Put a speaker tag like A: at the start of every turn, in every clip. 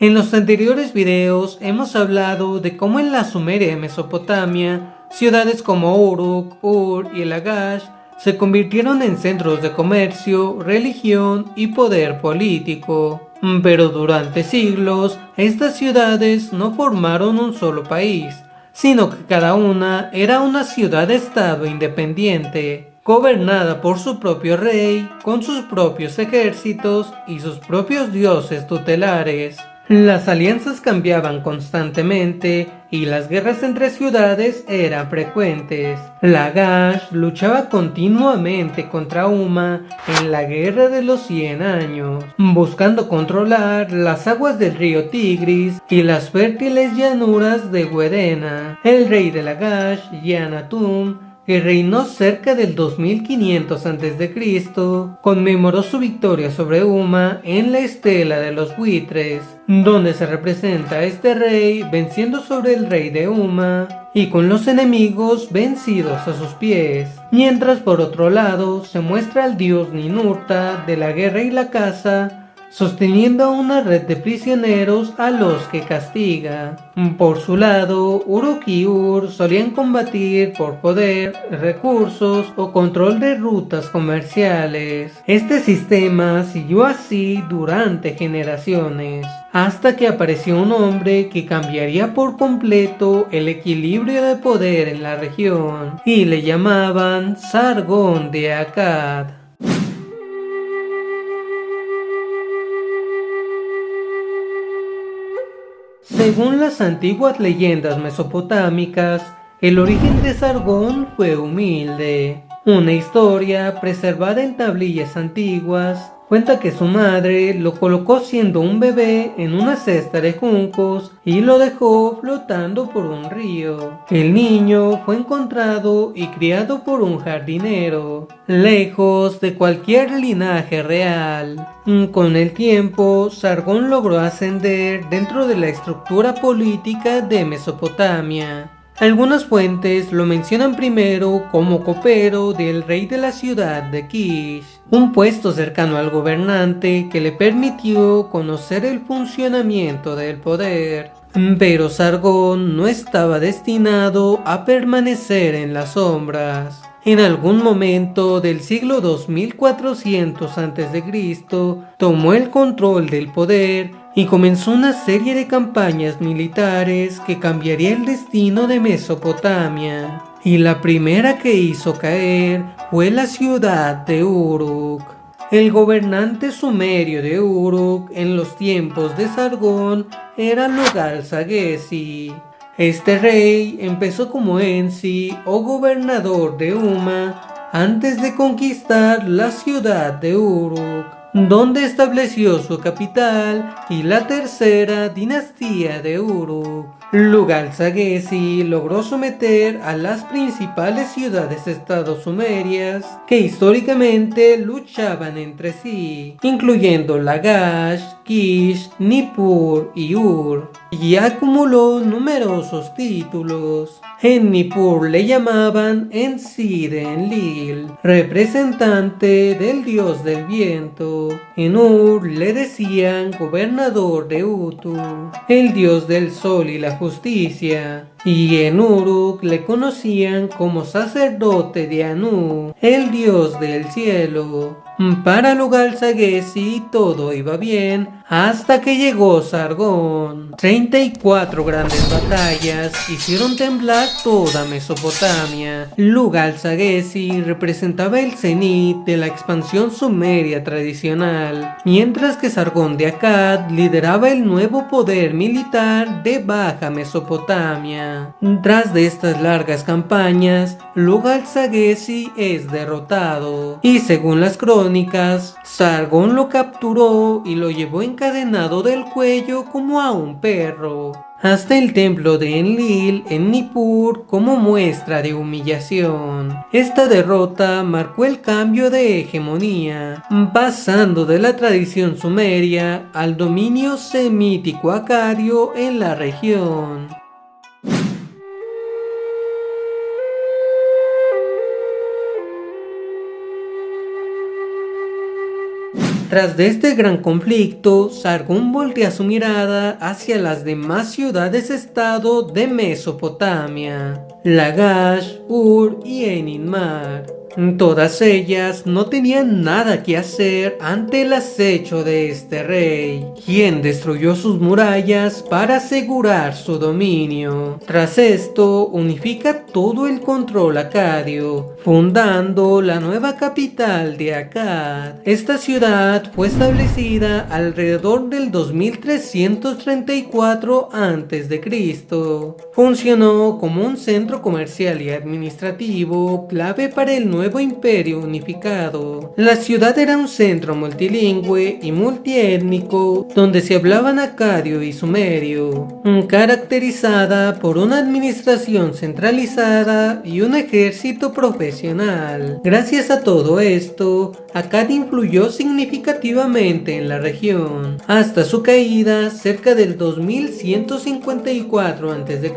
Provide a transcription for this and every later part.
A: En los anteriores videos hemos hablado de cómo en la Sumeria de Mesopotamia, ciudades como Uruk, Ur y Lagash se convirtieron en centros de comercio, religión y poder político. Pero durante siglos, estas ciudades no formaron un solo país, sino que cada una era una ciudad-estado independiente, gobernada por su propio rey, con sus propios ejércitos y sus propios dioses tutelares. Las alianzas cambiaban constantemente y las guerras entre ciudades eran frecuentes. Lagash luchaba continuamente contra Umma en la Guerra de los 100 años, buscando controlar las aguas del río Tigris y las fértiles llanuras de Wedena. El rey de Lagash, Yanatum, que reinó cerca del 2500 a.C., conmemoró su victoria sobre Umma en la estela de los buitres, donde se representa a este rey venciendo sobre el rey de Umma y con los enemigos vencidos a sus pies, mientras por otro lado se muestra al dios Ninurta de la guerra y la caza, sosteniendo una red de prisioneros a los que castiga. Por su lado, Uruk y Ur solían combatir por poder, recursos o control de rutas comerciales. Este sistema siguió así durante generaciones, hasta que apareció un hombre que cambiaría por completo el equilibrio de poder en la región, y le llamaban Sargón de Akkad. Según las antiguas leyendas mesopotámicas, el origen de Sargón fue humilde. Una historia preservada en tablillas antiguas cuenta que su madre lo colocó siendo un bebé en una cesta de juncos y lo dejó flotando por un río. El niño fue encontrado y criado por un jardinero, lejos de cualquier linaje real. Con el tiempo, Sargón logró ascender dentro de la estructura política de Mesopotamia. Algunas fuentes lo mencionan primero como copero del rey de la ciudad de Kish, un puesto cercano al gobernante que le permitió conocer el funcionamiento del poder. Pero Sargón no estaba destinado a permanecer en las sombras. En algún momento del siglo 2400 a.C., tomó el control del poder y comenzó una serie de campañas militares que cambiaría el destino de Mesopotamia. Y la primera que hizo caer fue la ciudad de Uruk. El gobernante sumerio de Uruk en los tiempos de Sargón era Lugal-Saggesi. Este rey empezó como ensi o gobernador de Umma antes de conquistar la ciudad de Uruk, donde estableció su capital y la tercera dinastía de Uruk. Lugal-Saggesi logró someter a las principales ciudades-estado sumerias que históricamente luchaban entre sí, incluyendo Lagash, Kish, Nippur y Ur, y acumuló numerosos títulos. En Nippur le llamaban Ensi-de-Enlil, representante del dios del viento. En Ur le decían gobernador de Utu, el dios del sol y la justicia. Y en Uruk le conocían como sacerdote de Anu, el dios del cielo. Para Lugal-Saggesi todo iba bien hasta que llegó Sargón. 34 grandes batallas hicieron temblar toda Mesopotamia. Lugal-Saggesi representaba el cenit de la expansión sumeria tradicional, mientras que Sargón de Akkad lideraba el nuevo poder militar de Baja Mesopotamia. Tras de estas largas campañas, Lugal-Saggesi es derrotado, y según las crónicas, Sargón lo capturó y lo llevó encadenado del cuello como a un perro, hasta el templo de Enlil en Nippur como muestra de humillación. Esta derrota marcó el cambio de hegemonía, pasando de la tradición sumeria al dominio semítico acadio en la región. Tras de este gran conflicto, Sargón voltea su mirada hacia las demás ciudades-estado de Mesopotamia, Lagash, Ur y Eninmar. Todas ellas no tenían nada que hacer ante el acecho de este rey, quien destruyó sus murallas para asegurar su dominio. Tras esto, unifica todo el control acadio, fundando la nueva capital de Akkad. Esta ciudad fue establecida alrededor del 2334 a.C. Funcionó como un centro comercial y administrativo clave para el nuevo imperio unificado. La ciudad era un centro multilingüe y multiétnico donde se hablaban acadio y sumerio, caracterizada por una administración centralizada y un ejército profesional. Gracias a todo esto, Akkad influyó significativamente en la región, hasta su caída cerca del 2154 a.C.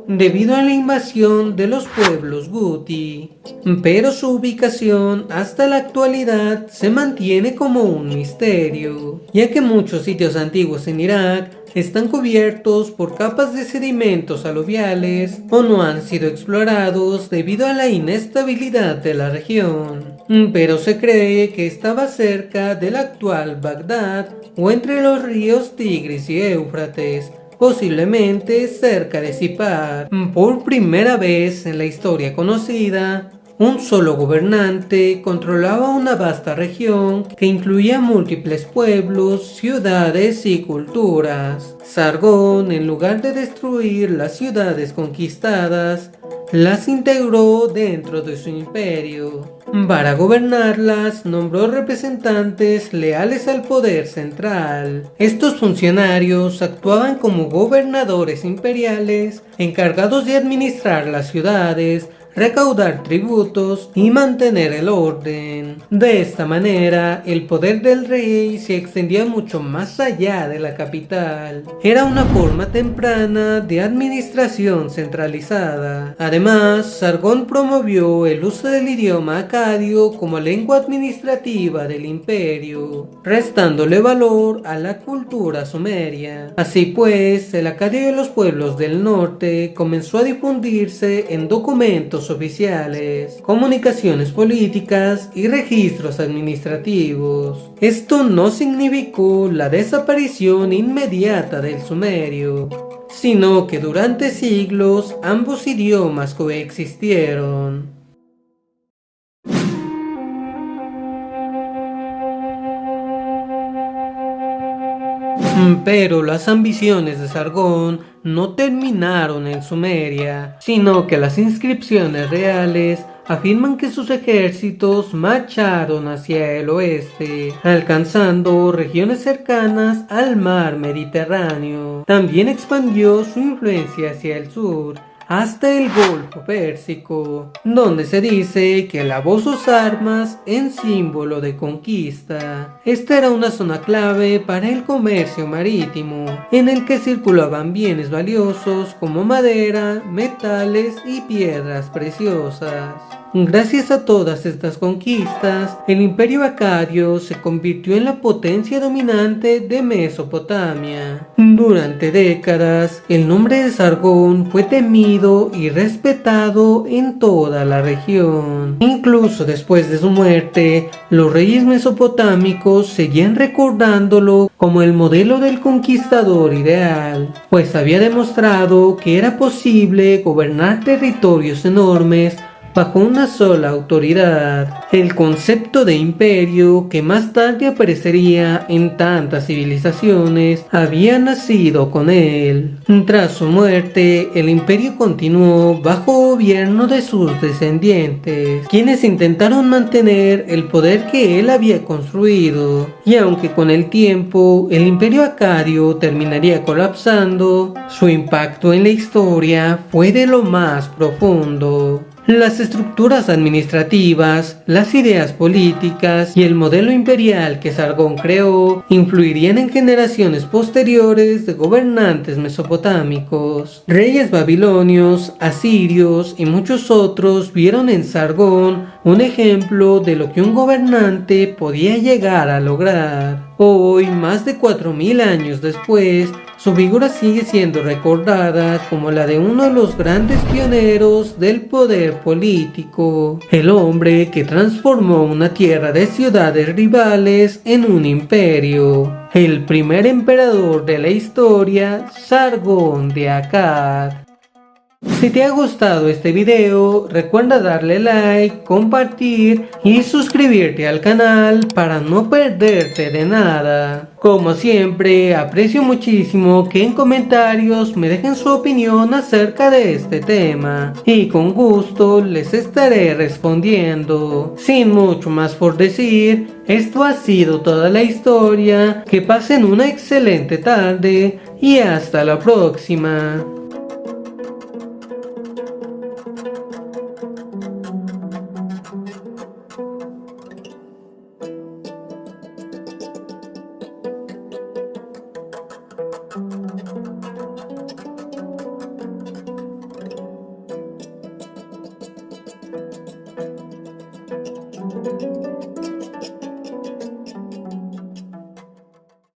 A: debido a la invasión de los pueblos Guti. Pero su ubicación hasta la actualidad se mantiene como un misterio, ya que muchos sitios antiguos en Irak están cubiertos por capas de sedimentos aluviales o no han sido explorados debido a la inestabilidad de la región. Pero se cree que estaba cerca del actual Bagdad o entre los ríos Tigris y Éufrates, posiblemente cerca de Sipar. Por primera vez en la historia conocida, un solo gobernante controlaba una vasta región que incluía múltiples pueblos, ciudades y culturas. Sargón, en lugar de destruir las ciudades conquistadas, las integró dentro de su imperio. Para gobernarlas, nombró representantes leales al poder central. Estos funcionarios actuaban como gobernadores imperiales encargados de administrar las ciudades, recaudar tributos y mantener el orden. De esta manera, el poder del rey se extendía mucho más allá de la capital. Era una forma temprana de administración centralizada. Además, Sargón promovió el uso del idioma acadio como lengua administrativa del imperio, restándole valor a la cultura sumeria. Así pues, el acadio de los pueblos del norte comenzó a difundirse en documentos oficiales, comunicaciones políticas y registros administrativos. Esto no significó la desaparición inmediata del sumerio, sino que durante siglos ambos idiomas coexistieron. Pero las ambiciones de Sargón no terminaron en Sumeria, sino que las inscripciones reales afirman que sus ejércitos marcharon hacia el oeste, alcanzando regiones cercanas al mar Mediterráneo. También expandió su influencia hacia el sur, hasta el Golfo Pérsico, donde se dice que lavó sus armas en símbolo de conquista. Esta era una zona clave para el comercio marítimo, en el que circulaban bienes valiosos como madera, metales y piedras preciosas. Gracias a todas estas conquistas, el imperio acadio se convirtió en la potencia dominante de Mesopotamia. Durante décadas, el nombre de Sargón fue temido y respetado en toda la región. Incluso después de su muerte, los reyes mesopotámicos seguían recordándolo como el modelo del conquistador ideal, pues había demostrado que era posible gobernar territorios enormes bajo una sola autoridad. El concepto de imperio, que más tarde aparecería en tantas civilizaciones, había nacido con él. Tras su muerte, el imperio continuó bajo gobierno de sus descendientes, quienes intentaron mantener el poder que él había construido. Y aunque con el tiempo el imperio acadio terminaría colapsando, su impacto en la historia fue de lo más profundo. Las estructuras administrativas, las ideas políticas y el modelo imperial que Sargón creó influirían en generaciones posteriores de gobernantes mesopotámicos. Reyes babilonios, asirios y muchos otros vieron en Sargón un ejemplo de lo que un gobernante podía llegar a lograr. Hoy, más de 4000 años después, su figura sigue siendo recordada como la de uno de los grandes pioneros del poder político, el hombre que transformó una tierra de ciudades rivales en un imperio, el primer emperador de la historia, Sargón de Akkad. Si te ha gustado este video, recuerda darle like, compartir y suscribirte al canal para no perderte de nada. Como siempre, aprecio muchísimo que en comentarios me dejen su opinión acerca de este tema y con gusto les estaré respondiendo. Sin mucho más por decir, esto ha sido toda la historia. Que pasen una excelente tarde y hasta la próxima.